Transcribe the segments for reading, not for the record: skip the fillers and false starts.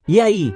E aí,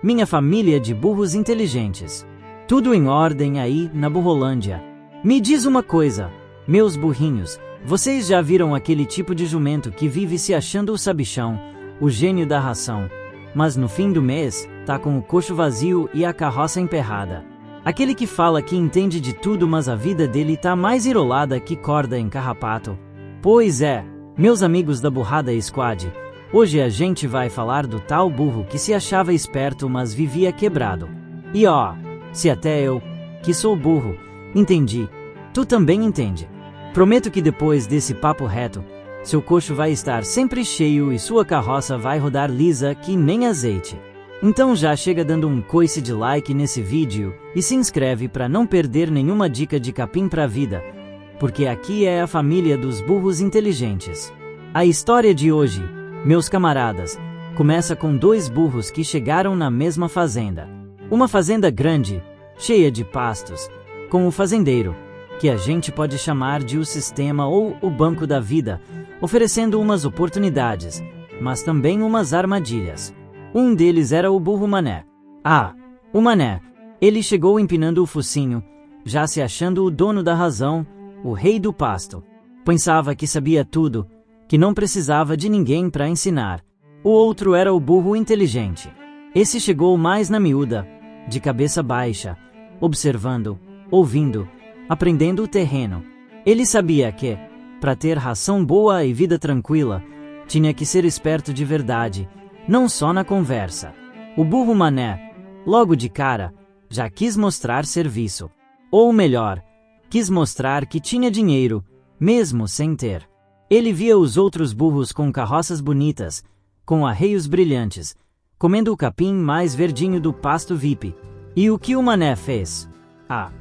minha família de burros inteligentes? Tudo em ordem aí na Burrolândia? Me diz uma coisa, meus burrinhos, vocês já viram aquele tipo de jumento que vive se achando o sabichão, o gênio da ração, mas no fim do mês, tá com o coxo vazio e a carroça emperrada? Aquele que fala que entende de tudo, mas a vida dele tá mais enrolada que corda em carrapato? Pois é, meus amigos da Burrada Squad, hoje a gente vai falar do tal burro que se achava esperto, mas vivia quebrado. E ó, se até eu, que sou burro, entendi, tu também entende. Prometo que depois desse papo reto, seu coxo vai estar sempre cheio e sua carroça vai rodar lisa que nem azeite. Então já chega dando um coice de like nesse vídeo e se inscreve para não perder nenhuma dica de capim pra vida, porque aqui é a família dos burros inteligentes. A história de hoje, meus camaradas, começa com dois burros que chegaram na mesma fazenda. Uma fazenda grande, cheia de pastos, com o fazendeiro, que a gente pode chamar de o sistema ou o banco da vida, oferecendo umas oportunidades, mas também umas armadilhas. Um deles era o burro Mané. Ah, o Mané. Ele chegou empinando o focinho, já se achando o dono da razão, o rei do pasto. Pensava que sabia tudo, que não precisava de ninguém para ensinar. O outro era o burro inteligente. Esse chegou mais na miúda, de cabeça baixa, observando, ouvindo, aprendendo o terreno. Ele sabia que, para ter ração boa e vida tranquila, tinha que ser esperto de verdade, não só na conversa. O burro Mané, logo de cara, já quis mostrar serviço. Ou melhor, quis mostrar que tinha dinheiro, mesmo sem ter. Ele via os outros burros com carroças bonitas, com arreios brilhantes, comendo o capim mais verdinho do pasto VIP. E o que o Mané fez? Ah,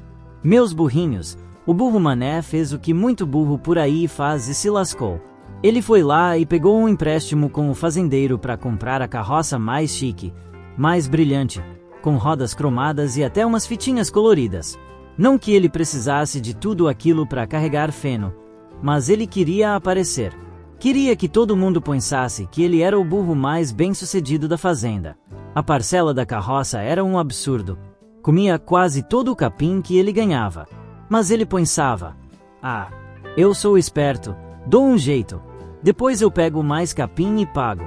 meus burrinhos, o burro Mané fez o que muito burro por aí faz e se lascou. Ele foi lá e pegou um empréstimo com o fazendeiro para comprar a carroça mais chique, mais brilhante, com rodas cromadas e até umas fitinhas coloridas. Não que ele precisasse de tudo aquilo para carregar feno, mas ele queria aparecer. Queria que todo mundo pensasse que ele era o burro mais bem-sucedido da fazenda. A parcela da carroça era um absurdo. Comia quase todo o capim que ele ganhava. Mas ele pensava, ah, eu sou esperto, dou um jeito. Depois eu pego mais capim e pago.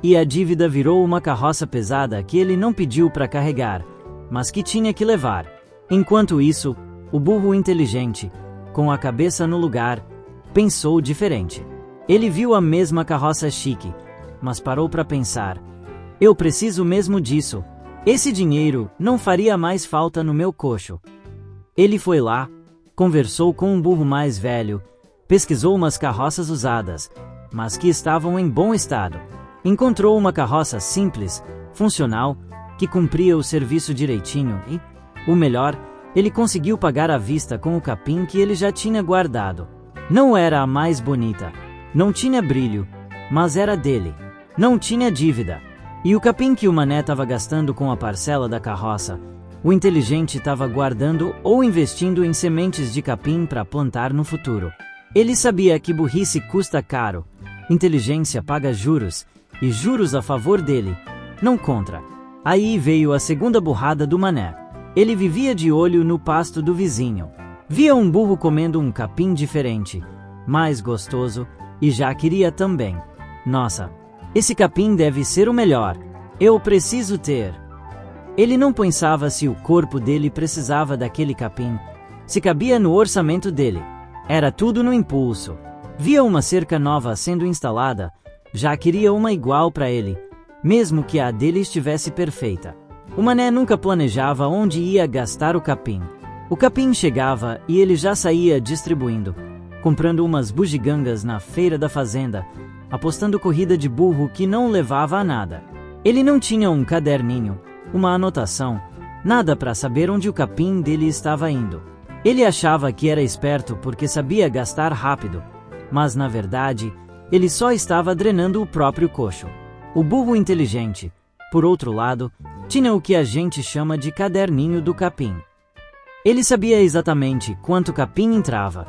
E a dívida virou uma carroça pesada que ele não pediu para carregar, mas que tinha que levar. Enquanto isso, o burro inteligente, com a cabeça no lugar, pensou diferente. Ele viu a mesma carroça chique, mas parou para pensar. Eu preciso mesmo disso. Esse dinheiro não faria mais falta no meu coxo. Ele foi lá, conversou com um burro mais velho, pesquisou umas carroças usadas, mas que estavam em bom estado. Encontrou uma carroça simples, funcional, que cumpria o serviço direitinho e, o melhor, ele conseguiu pagar à vista com o capim que ele já tinha guardado. Não era a mais bonita, não tinha brilho, mas era dele. Não tinha dívida. E o capim que o Mané estava gastando com a parcela da carroça, o inteligente estava guardando ou investindo em sementes de capim para plantar no futuro. Ele sabia que burrice custa caro, inteligência paga juros, e juros a favor dele, não contra. Aí veio a segunda burrada do Mané. Ele vivia de olho no pasto do vizinho. Via um burro comendo um capim diferente, mais gostoso, e já queria também. Nossa, esse capim deve ser o melhor. Eu preciso ter. Ele não pensava se o corpo dele precisava daquele capim, se cabia no orçamento dele. Era tudo no impulso. Via uma cerca nova sendo instalada, já queria uma igual para ele, mesmo que a dele estivesse perfeita. O Mané nunca planejava onde ia gastar o capim. O capim chegava e ele já saía distribuindo, comprando umas bugigangas na feira da fazenda, apostando corrida de burro que não levava a nada. Ele não tinha um caderninho, uma anotação, nada para saber onde o capim dele estava indo. Ele achava que era esperto porque sabia gastar rápido, mas na verdade, ele só estava drenando o próprio coxo. O burro inteligente, por outro lado, tinha o que a gente chama de caderninho do capim. Ele sabia exatamente quanto capim entrava,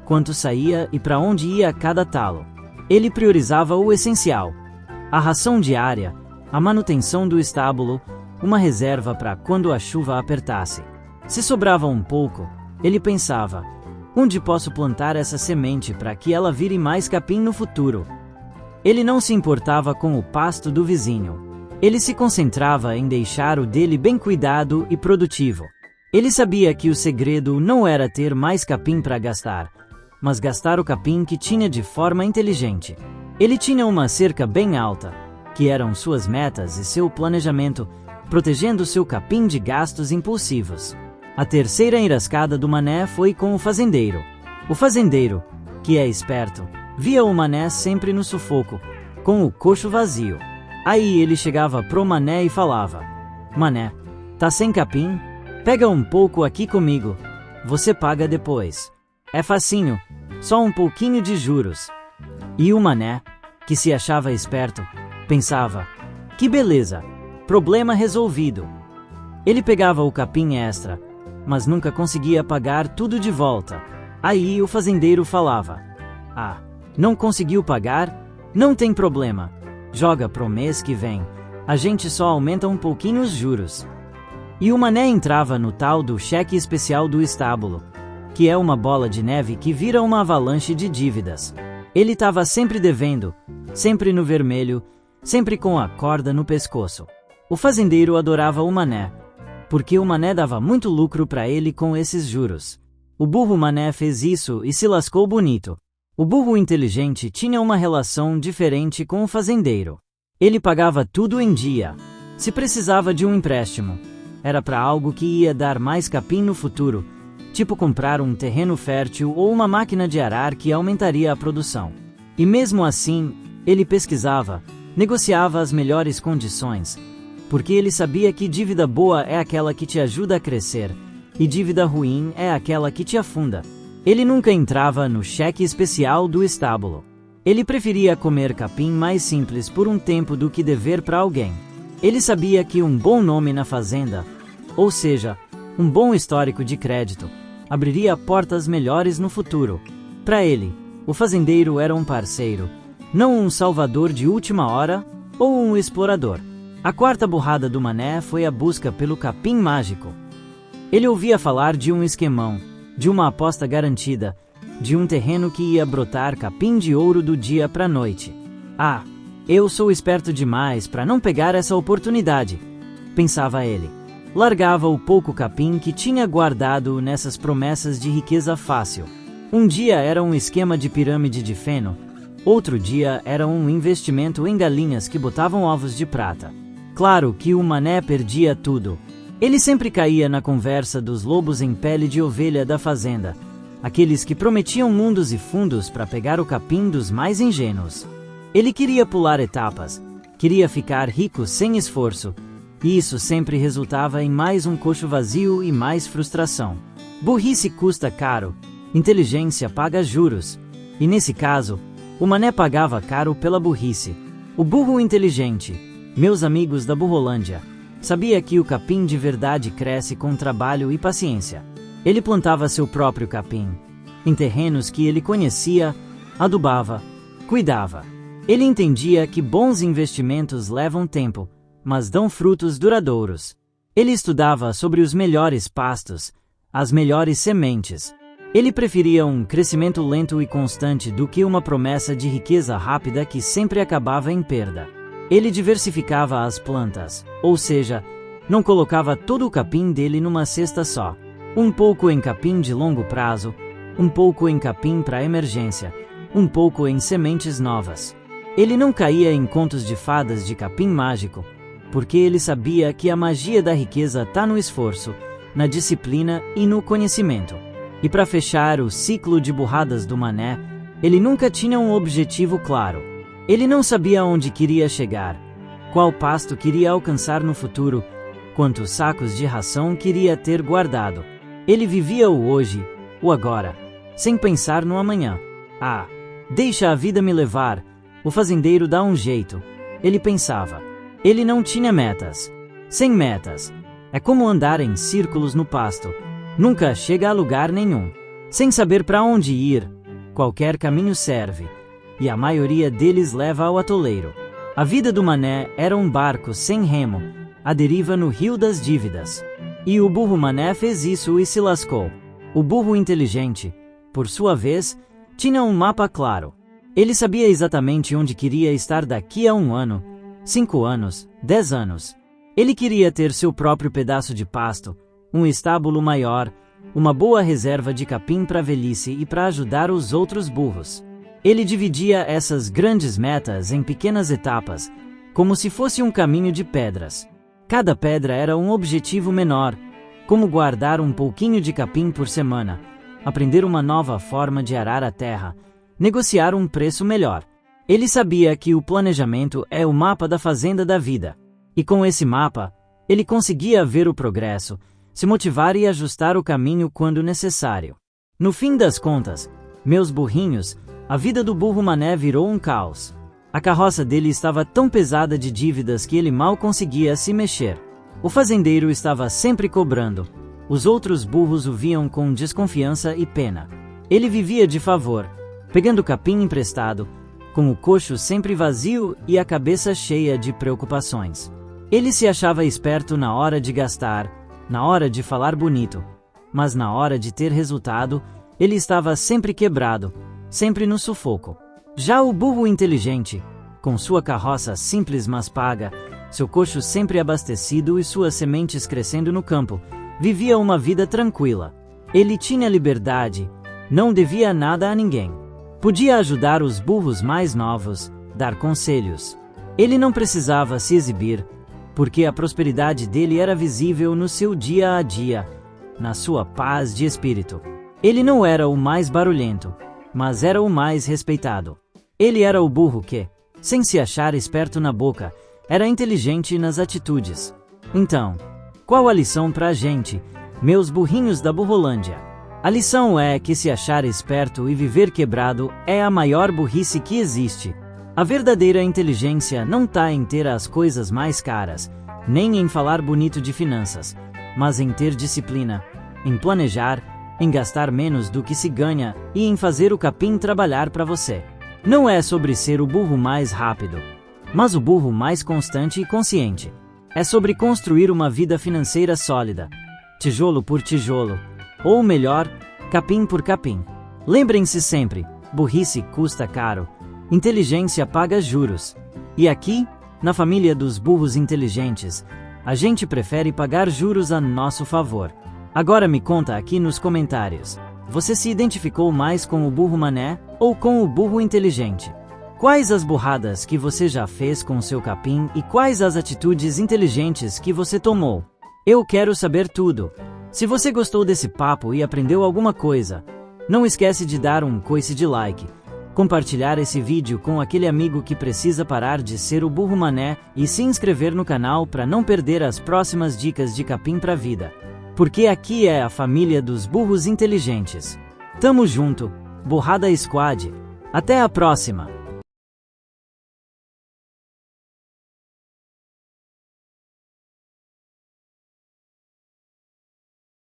quanto saía e para onde ia cada talo. Ele priorizava o essencial, a ração diária, a manutenção do estábulo, uma reserva para quando a chuva apertasse. Se sobrava um pouco, ele pensava: onde posso plantar essa semente para que ela vire mais capim no futuro? Ele não se importava com o pasto do vizinho. Ele se concentrava em deixar o dele bem cuidado e produtivo. Ele sabia que o segredo não era ter mais capim para gastar, mas gastar o capim que tinha de forma inteligente. Ele tinha uma cerca bem alta, que eram suas metas e seu planejamento, protegendo seu capim de gastos impulsivos. A terceira enrascada do Mané foi com o fazendeiro. O fazendeiro, que é esperto, via o Mané sempre no sufoco, com o coxo vazio. Aí ele chegava pro Mané e falava: Mané, tá sem capim? Pega um pouco aqui comigo. Você paga depois. É facinho, só um pouquinho de juros. E o Mané, que se achava esperto, pensava: que beleza, problema resolvido. Ele pegava o capim extra, mas nunca conseguia pagar tudo de volta. Aí o fazendeiro falava: ah, não conseguiu pagar? Não tem problema. Joga pro mês que vem. A gente só aumenta um pouquinho os juros. E o Mané entrava no tal do cheque especial do estábulo, que é uma bola de neve que vira uma avalanche de dívidas. Ele estava sempre devendo, sempre no vermelho, sempre com a corda no pescoço. O fazendeiro adorava o Mané, porque o Mané dava muito lucro para ele com esses juros. O burro Mané fez isso e se lascou bonito. O burro inteligente tinha uma relação diferente com o fazendeiro. Ele pagava tudo em dia. Se precisava de um empréstimo, era para algo que ia dar mais capim no futuro, tipo comprar um terreno fértil ou uma máquina de arar que aumentaria a produção. E mesmo assim, ele pesquisava, negociava as melhores condições, porque ele sabia que dívida boa é aquela que te ajuda a crescer, e dívida ruim é aquela que te afunda. Ele nunca entrava no cheque especial do estábulo. Ele preferia comer capim mais simples por um tempo do que dever para alguém. Ele sabia que um bom nome na fazenda, ou seja, um bom histórico de crédito, abriria portas melhores no futuro. Para ele, o fazendeiro era um parceiro, não um salvador de última hora ou um explorador. A quarta burrada do Mané foi a busca pelo capim mágico. Ele ouvia falar de um esquemão, de uma aposta garantida, de um terreno que ia brotar capim de ouro do dia para a noite. Ah, eu sou esperto demais para não pegar essa oportunidade, pensava ele. Largava o pouco capim que tinha guardado nessas promessas de riqueza fácil. Um dia era um esquema de pirâmide de feno, outro dia era um investimento em galinhas que botavam ovos de prata. Claro que o Mané perdia tudo. Ele sempre caía na conversa dos lobos em pele de ovelha da fazenda, aqueles que prometiam mundos e fundos para pegar o capim dos mais ingênuos. Ele queria pular etapas, queria ficar rico sem esforço, e isso sempre resultava em mais um coxo vazio e mais frustração. Burrice custa caro, inteligência paga juros, e nesse caso, o Mané pagava caro pela burrice. O burro inteligente, meus amigos da Burrolândia, sabia que o capim de verdade cresce com trabalho e paciência. Ele plantava seu próprio capim, em terrenos que ele conhecia, adubava, cuidava. Ele entendia que bons investimentos levam tempo, mas dão frutos duradouros. Ele estudava sobre os melhores pastos, as melhores sementes. Ele preferia um crescimento lento e constante do que uma promessa de riqueza rápida que sempre acabava em perda. Ele diversificava as plantas, ou seja, não colocava todo o capim dele numa cesta só. Um pouco em capim de longo prazo, um pouco em capim para emergência, um pouco em sementes novas. Ele não caía em contos de fadas de capim mágico, porque ele sabia que a magia da riqueza está no esforço, na disciplina e no conhecimento. E para fechar o ciclo de burradas do Mané, ele nunca tinha um objetivo claro. Ele não sabia onde queria chegar, qual pasto queria alcançar no futuro, quantos sacos de ração queria ter guardado. Ele vivia o hoje, o agora, sem pensar no amanhã. Ah, deixa a vida me levar, o fazendeiro dá um jeito, ele pensava. Ele não tinha metas. Sem metas, é como andar em círculos no pasto, nunca chega a lugar nenhum. Sem saber para onde ir, qualquer caminho serve, e a maioria deles leva ao atoleiro. A vida do Mané era um barco sem remo, à deriva no rio das dívidas. E o burro Mané fez isso e se lascou. O burro inteligente, por sua vez, tinha um mapa claro. Ele sabia exatamente onde queria estar daqui a 1 ano, 5 anos, 10 anos. Ele queria ter seu próprio pedaço de pasto, um estábulo maior, uma boa reserva de capim para a velhice e para ajudar os outros burros. Ele dividia essas grandes metas em pequenas etapas, como se fosse um caminho de pedras. Cada pedra era um objetivo menor, como guardar um pouquinho de capim por semana, aprender uma nova forma de arar a terra, negociar um preço melhor. Ele sabia que o planejamento é o mapa da fazenda da vida. E com esse mapa, ele conseguia ver o progresso, se motivar e ajustar o caminho quando necessário. No fim das contas, meus burrinhos, a vida do burro Mané virou um caos. A carroça dele estava tão pesada de dívidas que ele mal conseguia se mexer. O fazendeiro estava sempre cobrando. Os outros burros o viam com desconfiança e pena. Ele vivia de favor, pegando capim emprestado, com o coxo sempre vazio e a cabeça cheia de preocupações. Ele se achava esperto na hora de gastar, na hora de falar bonito, mas na hora de ter resultado, ele estava sempre quebrado, sempre no sufoco. Já o burro inteligente, com sua carroça simples mas paga, seu coxo sempre abastecido e suas sementes crescendo no campo, vivia uma vida tranquila. Ele tinha liberdade, não devia nada a ninguém. Podia ajudar os burros mais novos, dar conselhos. Ele não precisava se exibir, porque a prosperidade dele era visível no seu dia a dia, na sua paz de espírito. Ele não era o mais barulhento, mas era o mais respeitado. Ele era o burro que, sem se achar esperto na boca, era inteligente nas atitudes. Então, qual a lição pra gente, meus burrinhos da Burrolândia? A lição é que se achar esperto e viver quebrado é a maior burrice que existe. A verdadeira inteligência não tá em ter as coisas mais caras, nem em falar bonito de finanças, mas em ter disciplina, em planejar, em gastar menos do que se ganha e em fazer o capim trabalhar para você. Não é sobre ser o burro mais rápido, mas o burro mais constante e consciente. É sobre construir uma vida financeira sólida, tijolo por tijolo, ou melhor, capim por capim. Lembrem-se sempre, burrice custa caro, inteligência paga juros. E aqui, na família dos burros inteligentes, a gente prefere pagar juros a nosso favor. Agora me conta aqui nos comentários, você se identificou mais com o burro Mané ou com o burro inteligente? Quais as burradas que você já fez com seu capim e quais as atitudes inteligentes que você tomou? Eu quero saber tudo. Se você gostou desse papo e aprendeu alguma coisa, não esquece de dar um coice de like, compartilhar esse vídeo com aquele amigo que precisa parar de ser o burro Mané e se inscrever no canal para não perder as próximas dicas de capim pra vida. Porque aqui é a família dos burros inteligentes. Tamo junto, Burrada Squad. Até a próxima!